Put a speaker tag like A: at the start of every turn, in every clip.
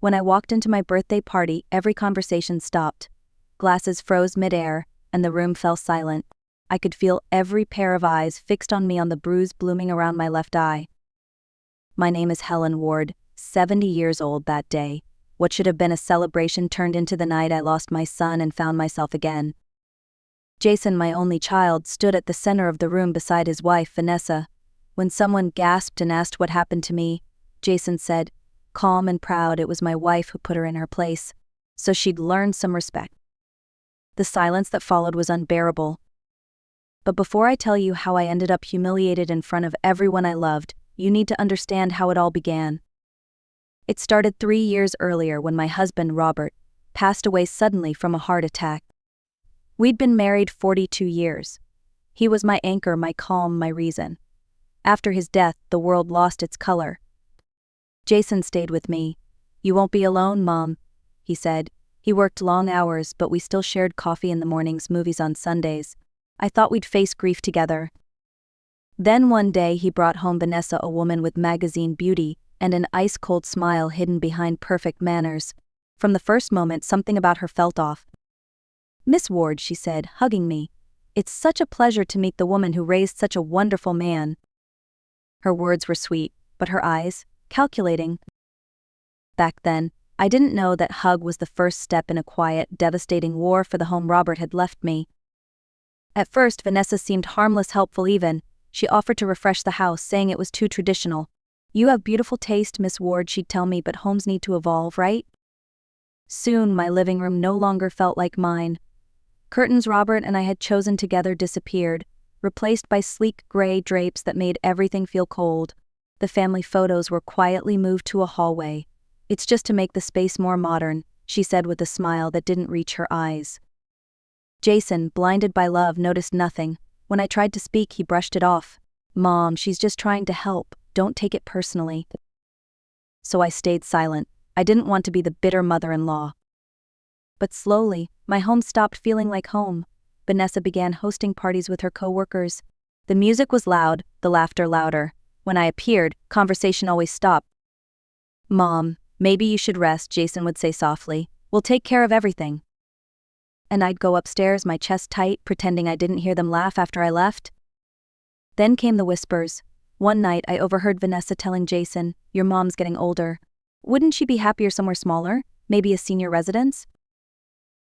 A: When I walked into my birthday party, every conversation stopped. Glasses froze midair, and the room fell silent. I could feel every pair of eyes fixed on me on the bruise blooming around my left eye. My name is Helen Ward, 70 years old that day. What should have been a celebration turned into the night I lost my son and found myself again. Jason, my only child, stood at the center of the room beside his wife, Vanessa. When someone gasped and asked what happened to me, Jason said, calm and proud, it was my wife who put her in her place, so she'd learn some respect. The silence that followed was unbearable. But before I tell you how I ended up humiliated in front of everyone I loved, you need to understand how it all began. It started 3 years earlier when my husband, Robert, passed away suddenly from a heart attack. We'd been married 42 years. He was my anchor, my calm, my reason. After his death, the world lost its color. Jason stayed with me. You won't be alone, Mom, he said. He worked long hours, but we still shared coffee in the mornings, movies on Sundays. I thought we'd face grief together. Then one day he brought home Vanessa, a woman with magazine beauty and an ice-cold smile hidden behind perfect manners. From the first moment, something about her felt off. Miss Ward, she said, hugging me. It's such a pleasure to meet the woman who raised such a wonderful man. Her words were sweet, but her eyes, calculating. Back then, I didn't know that hug was the first step in a quiet, devastating war for the home Robert had left me. At first, Vanessa seemed harmless, helpful even. She offered to refresh the house, saying it was too traditional. You have beautiful taste, Miss Ward, she'd tell me, but homes need to evolve, right? Soon, my living room no longer felt like mine. Curtains Robert and I had chosen together disappeared, replaced by sleek gray drapes that made everything feel cold. The family photos were quietly moved to a hallway. It's just to make the space more modern, she said with a smile that didn't reach her eyes. Jason, blinded by love, noticed nothing. When I tried to speak, he brushed it off. Mom, she's just trying to help. Don't take it personally. So I stayed silent. I didn't want to be the bitter mother-in-law. But slowly, my home stopped feeling like home. Vanessa began hosting parties with her co-workers. The music was loud, the laughter louder. When I appeared, conversation always stopped. Mom, maybe you should rest, Jason would say softly. We'll take care of everything. And I'd go upstairs, my chest tight, pretending I didn't hear them laugh after I left. Then came the whispers. One night, I overheard Vanessa telling Jason, your mom's getting older. Wouldn't she be happier somewhere smaller? Maybe a senior residence?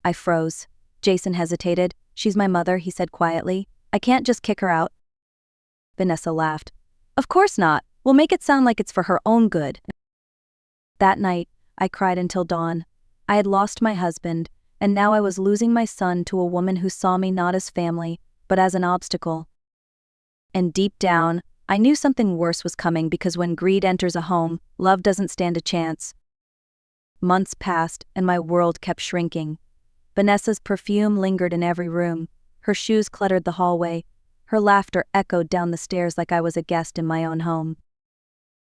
A: I froze. Jason hesitated. She's my mother, he said quietly. I can't just kick her out. Vanessa laughed. Of course not. We'll make it sound like it's for her own good. That night, I cried until dawn. I had lost my husband, and now I was losing my son to a woman who saw me not as family, but as an obstacle. And deep down, I knew something worse was coming, because when greed enters a home, love doesn't stand a chance. Months passed, and my world kept shrinking. Vanessa's perfume lingered in every room. Her shoes cluttered the hallway. Her laughter echoed down the stairs like I was a guest in my own home.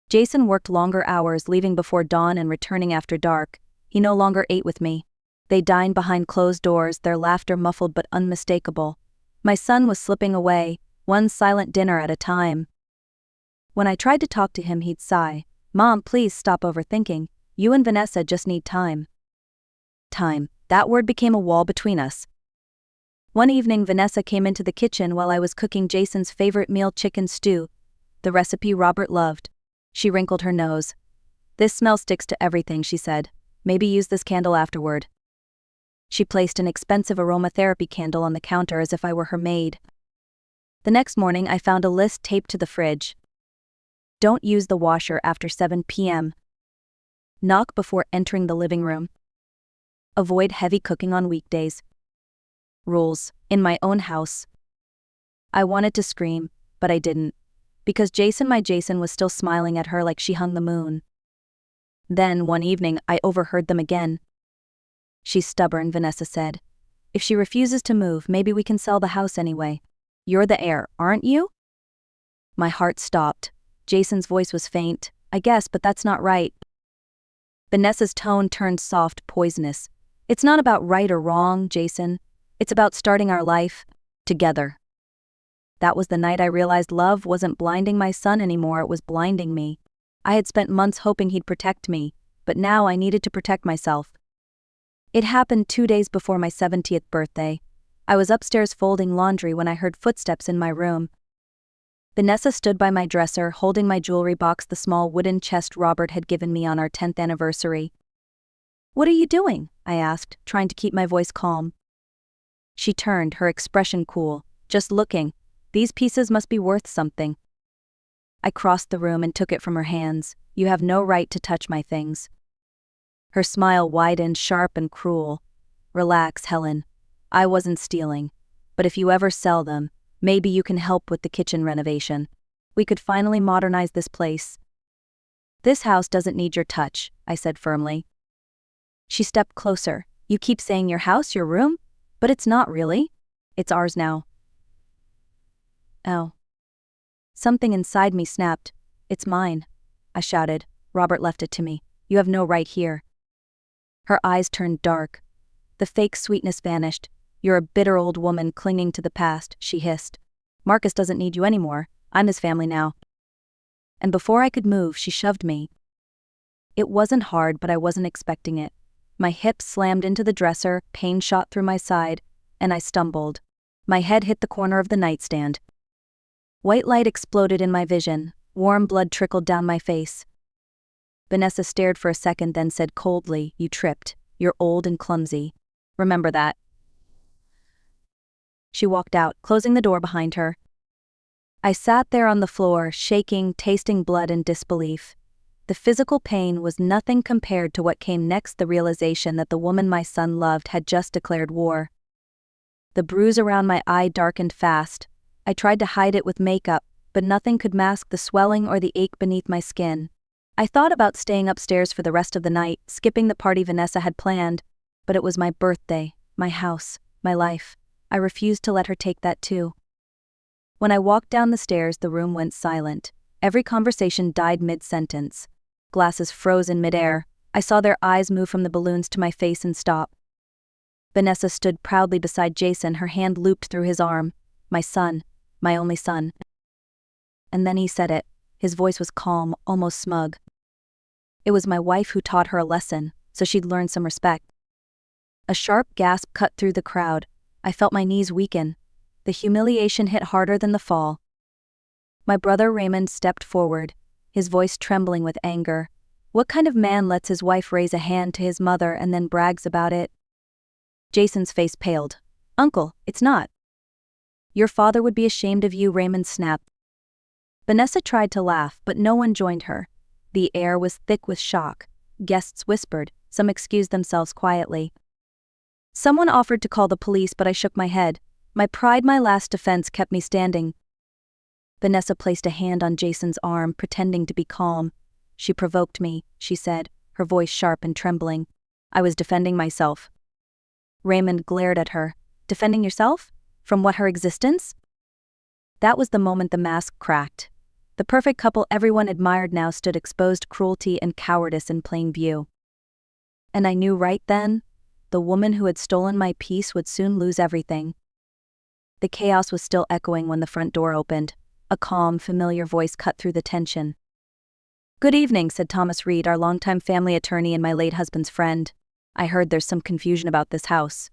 A: Jason worked longer hours, leaving before dawn and returning after dark. He no longer ate with me. They dined behind closed doors, their laughter muffled but unmistakable. My son was slipping away, one silent dinner at a time. When I tried to talk to him, he'd sigh. Mom, please stop overthinking. You and Vanessa just need time. Time. That word became a wall between us. One evening, Vanessa came into the kitchen while I was cooking Jason's favorite meal, chicken stew, the recipe Robert loved. She wrinkled her nose. This smell sticks to everything, she said. Maybe use this candle afterward. She placed an expensive aromatherapy candle on the counter as if I were her maid. The next morning, I found a list taped to the fridge. Don't use the washer after 7 p.m. Knock before entering the living room. Avoid heavy cooking on weekdays. Rules. In my own house. I wanted to scream, but I didn't. Because my Jason was still smiling at her like she hung the moon. Then, one evening, I overheard them again. She's stubborn, Vanessa said. If she refuses to move, maybe we can sell the house anyway. You're the heir, aren't you? My heart stopped. Jason's voice was faint. I guess, but that's not right. Vanessa's tone turned soft, poisonous. It's not about right or wrong, Jason. It's about starting our life together. That was the night I realized love wasn't blinding my son anymore, it was blinding me. I had spent months hoping he'd protect me, but now I needed to protect myself. It happened 2 days before my 70th birthday. I was upstairs folding laundry when I heard footsteps in my room. Vanessa stood by my dresser, holding my jewelry box, the small wooden chest Robert had given me on our 10th anniversary. "What are you doing?" I asked, trying to keep my voice calm. She turned, her expression cool. "Just looking. These pieces must be worth something." I crossed the room and took it from her hands. "You have no right to touch my things." Her smile widened, sharp and cruel. "Relax, Helen. I wasn't stealing. But if you ever sell them, maybe you can help with the kitchen renovation. We could finally modernize this place." "This house doesn't need your touch," I said firmly. She stepped closer. "You keep saying your house, your room? But it's not really. It's ours now." "Oh." Something inside me snapped. "It's mine," I shouted. "Robert left it to me. You have no right here." Her eyes turned dark. The fake sweetness vanished. "You're a bitter old woman clinging to the past," she hissed. "Marcus doesn't need you anymore. I'm his family now." And before I could move, she shoved me. It wasn't hard, but I wasn't expecting it. My hips slammed into the dresser, pain shot through my side, and I stumbled. My head hit the corner of the nightstand. White light exploded in my vision. Warm blood trickled down my face. Vanessa stared for a second, then said coldly, "You tripped. You're old and clumsy. Remember that." She walked out, closing the door behind her. I sat there on the floor, shaking, tasting blood and disbelief. The physical pain was nothing compared to what came next, the realization that the woman my son loved had just declared war. The bruise around my eye darkened fast. I tried to hide it with makeup, but nothing could mask the swelling or the ache beneath my skin. I thought about staying upstairs for the rest of the night, skipping the party Vanessa had planned, but it was my birthday, my house, my life. I refused to let her take that too. When I walked down the stairs, the room went silent. Every conversation died mid-sentence. Glasses froze in midair. I saw their eyes move from the balloons to my face and stop. Vanessa stood proudly beside Jason, her hand looped through his arm. "My son, my only son." And then he said it. His voice was calm, almost smug. It was my wife who taught her a lesson, so she'd learn some respect. A sharp gasp cut through the crowd. I felt my knees weaken. The humiliation hit harder than the fall. My brother Raymond stepped forward, his voice trembling with anger. What kind of man lets his wife raise a hand to his mother and then brags about it? Jason's face paled. "Uncle, it's not." "Your father would be ashamed of you," Raymond snapped. Vanessa tried to laugh, but no one joined her. The air was thick with shock. Guests whispered, some excused themselves quietly. Someone offered to call the police, but I shook my head. My pride, my last defense, kept me standing. Vanessa placed a hand on Jason's arm, pretending to be calm. "She provoked me," she said, her voice sharp and trembling. "I was defending myself." Raymond glared at her. "Defending yourself? From what, her existence?" That was the moment the mask cracked. The perfect couple everyone admired now stood exposed, cruelty and cowardice in plain view. And I knew right then, the woman who had stolen my peace would soon lose everything. The chaos was still echoing when the front door opened. A calm, familiar voice cut through the tension. "Good evening," said Thomas Reed, our longtime family attorney and my late husband's friend. "I heard there's some confusion about this house."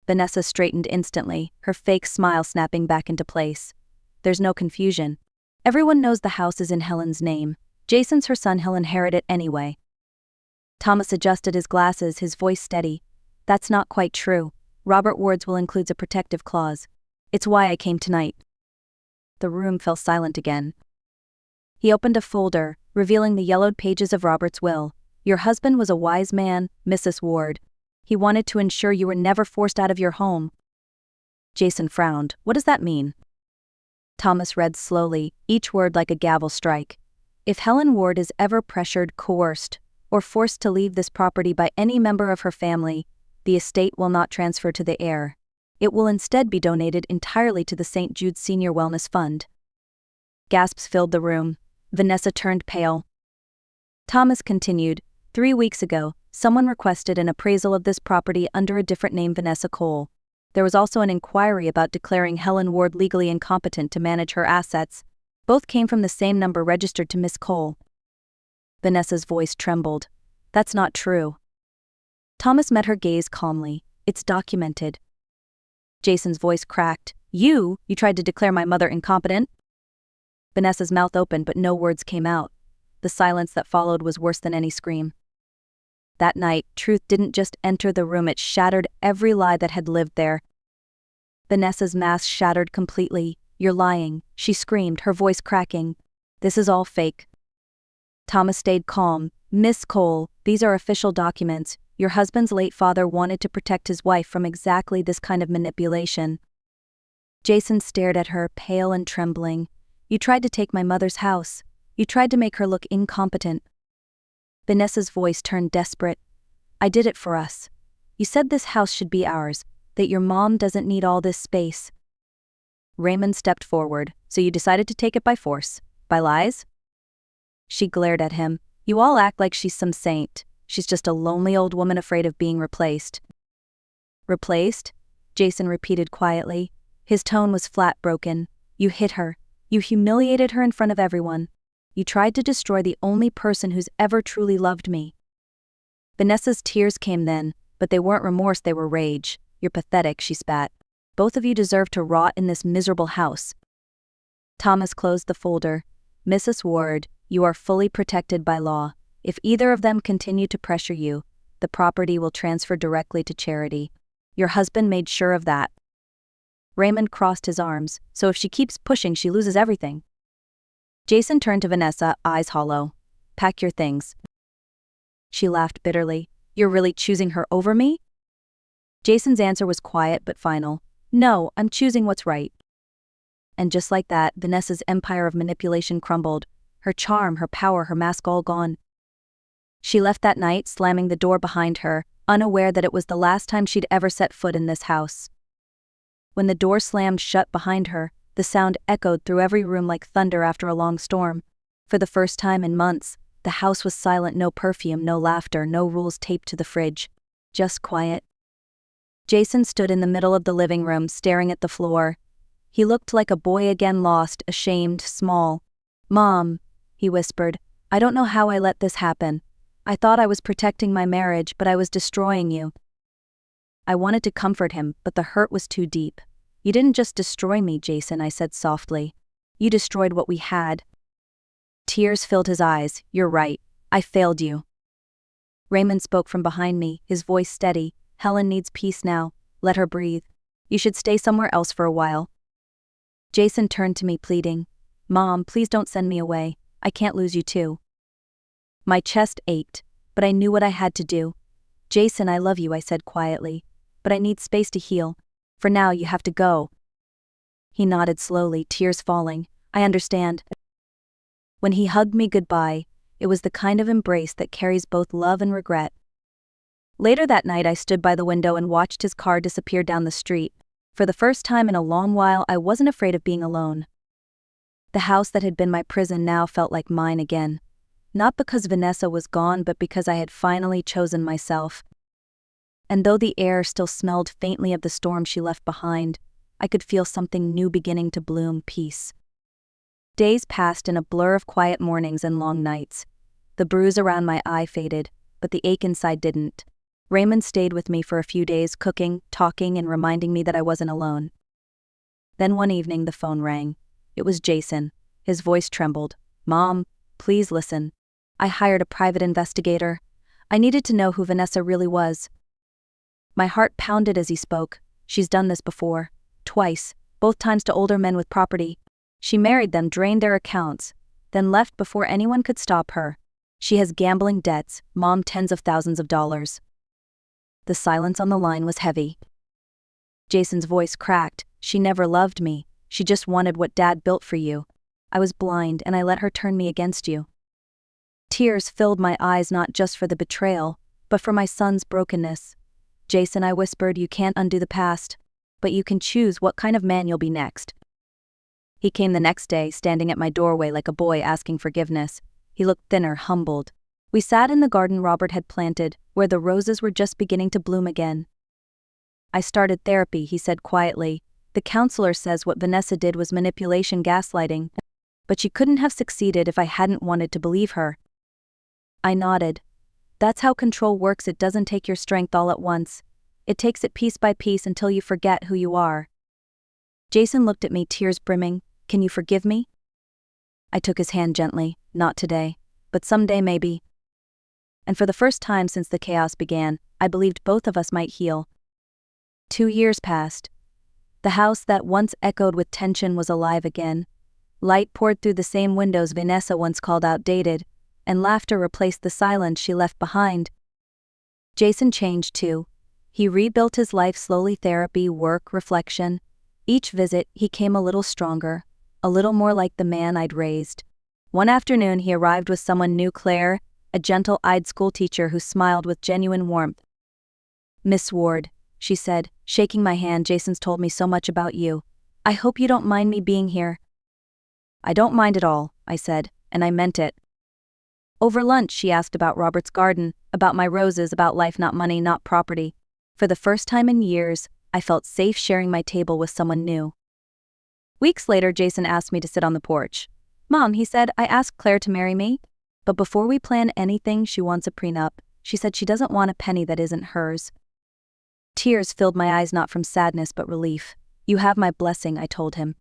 A: Vanessa straightened instantly, her fake smile snapping back into place. "There's no confusion. Everyone knows the house is in Helen's name. Jason's her son, he'll inherit it anyway." Thomas adjusted his glasses, his voice steady. "That's not quite true. Robert Ward's will includes a protective clause. It's why I came tonight." The room fell silent again. He opened a folder, revealing the yellowed pages of Robert's will. "Your husband was a wise man, Mrs. Ward. He wanted to ensure you were never forced out of your home." Jason frowned. "What does that mean?" Thomas read slowly, each word like a gavel strike. "If Helen Ward is ever pressured, coerced, or forced to leave this property by any member of her family, the estate will not transfer to the heir. It will instead be donated entirely to the St. Jude Senior Wellness Fund." Gasps filled the room. Vanessa turned pale. Thomas continued, 3 weeks ago, someone requested an appraisal of this property under a different name, Vanessa Cole. There was also an inquiry about declaring Helen Ward legally incompetent to manage her assets. Both came from the same number registered to Miss Cole." Vanessa's voice trembled. That's not true. Thomas met her gaze calmly. It's documented. Jason's voice cracked. You tried to declare my mother incompetent? Vanessa's mouth opened, but no words came out. The silence that followed was worse than any scream. That night, truth didn't just enter the room, it shattered every lie that had lived there. Vanessa's mask shattered completely. You're lying, she screamed, her voice cracking. This is all fake. Thomas stayed calm. Miss Cole, these are official documents. Your husband's late father wanted to protect his wife from exactly this kind of manipulation. Jason stared at her, pale and trembling. You tried to take my mother's house. You tried to make her look incompetent. Vanessa's voice turned desperate. I did it for us. You said this house should be ours, that your mom doesn't need all this space. Raymond stepped forward. So you decided to take it by force? By lies? She glared at him. You all act like she's some saint. She's just a lonely old woman afraid of being replaced. Replaced? Jason repeated quietly. His tone was flat, broken. You hit her. You humiliated her in front of everyone. You tried to destroy the only person who's ever truly loved me. Vanessa's tears came then, but they weren't remorse, they were rage. You're pathetic, she spat. Both of you deserve to rot in this miserable house. Thomas closed the folder. Mrs. Ward, you are fully protected by law. If either of them continue to pressure you, the property will transfer directly to charity. Your husband made sure of that. Raymond crossed his arms. So if she keeps pushing, she loses everything. Jason turned to Vanessa, eyes hollow. Pack your things. She laughed bitterly. You're really choosing her over me? Jason's answer was quiet but final. No, I'm choosing what's right. And just like that, Vanessa's empire of manipulation crumbled. Her charm, her power, her mask all gone. She left that night, slamming the door behind her, unaware that it was the last time she'd ever set foot in this house. When the door slammed shut behind her, the sound echoed through every room like thunder after a long storm. For the first time in months, the house was silent, no perfume, no laughter, no rules taped to the fridge. Just quiet. Jason stood in the middle of the living room, staring at the floor. He looked like a boy again, lost, ashamed, small. Mom, he whispered, I don't know how I let this happen. I thought I was protecting my marriage, but I was destroying you. I wanted to comfort him, but the hurt was too deep. You didn't just destroy me, Jason, I said softly. You destroyed what we had. Tears filled his eyes. You're right. I failed you. Raymond spoke from behind me, his voice steady. Helen needs peace now. Let her breathe. You should stay somewhere else for a while. Jason turned to me, pleading. Mom, please don't send me away. I can't lose you too. My chest ached, but I knew what I had to do. Jason, I love you, I said quietly. But I need space to heal. For now, you have to go. He nodded slowly, tears falling. I understand. When he hugged me goodbye, it was the kind of embrace that carries both love and regret. Later that night, I stood by the window and watched his car disappear down the street. For the first time in a long while, I wasn't afraid of being alone. The house that had been my prison now felt like mine again. Not because Vanessa was gone, but because I had finally chosen myself. And though the air still smelled faintly of the storm she left behind, I could feel something new beginning to bloom, peace. Days passed in a blur of quiet mornings and long nights. The bruise around my eye faded, but the ache inside didn't. Raymond stayed with me for a few days, cooking, talking, and reminding me that I wasn't alone. Then one evening the phone rang. It was Jason. His voice trembled. Mom, please listen. I hired a private investigator. I needed to know who Vanessa really was. My heart pounded as he spoke. She's done this before. Twice, both times to older men with property. She married them, drained their accounts, then left before anyone could stop her. She has gambling debts, Mom, tens of thousands of dollars. The silence on the line was heavy. Jason's voice cracked. She never loved me. She just wanted what Dad built for you. I was blind and I let her turn me against you. Tears filled my eyes, not just for the betrayal, but for my son's brokenness. Jason, I whispered, you can't undo the past, but you can choose what kind of man you'll be next. He came the next day, standing at my doorway like a boy asking forgiveness. He looked thinner, humbled. We sat in the garden Robert had planted, where the roses were just beginning to bloom again. I started therapy, he said quietly. The counselor says what Vanessa did was manipulation, gaslighting, but she couldn't have succeeded if I hadn't wanted to believe her. I nodded. That's how control works. It doesn't take your strength all at once. It takes it piece by piece until you forget who you are. Jason looked at me, tears brimming. Can you forgive me? I took his hand gently. Not today, but someday maybe. And for the first time since the chaos began, I believed both of us might heal. 2 years passed. The house that once echoed with tension was alive again. Light poured through the same windows Vanessa once called outdated, and laughter replaced the silence she left behind. Jason changed too. He rebuilt his life slowly: therapy, work, reflection. Each visit, he came a little stronger, a little more like the man I'd raised. One afternoon, he arrived with someone new: Claire, a gentle-eyed schoolteacher who smiled with genuine warmth. "Miss Ward," she said, shaking my hand, "Jason's told me so much about you. I hope you don't mind me being here." "I don't mind at all," I said, and I meant it. Over lunch, she asked about Robert's garden, about my roses, about life, not money, not property. For the first time in years, I felt safe sharing my table with someone new. Weeks later, Jason asked me to sit on the porch. "Mom," he said, "I asked Claire to marry me. But before we plan anything, she wants a prenup. She said she doesn't want a penny that isn't hers." Tears filled my eyes, not from sadness but relief. "You have my blessing," I told him.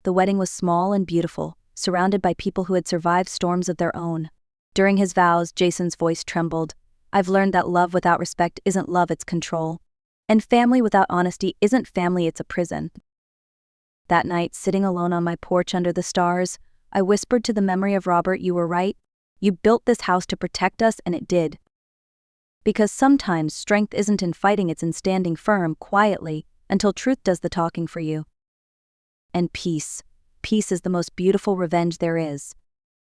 A: The wedding was small and beautiful, surrounded by people who had survived storms of their own. During his vows, Jason's voice trembled. "I've learned that love without respect isn't love, it's control. And family without honesty isn't family, it's a prison." That night, sitting alone on my porch under the stars, I whispered to the memory of Robert, "You were right. You built this house to protect us, and it did." Because sometimes strength isn't in fighting, it's in standing firm, quietly, until truth does the talking for you. And peace. Peace is the most beautiful revenge there is.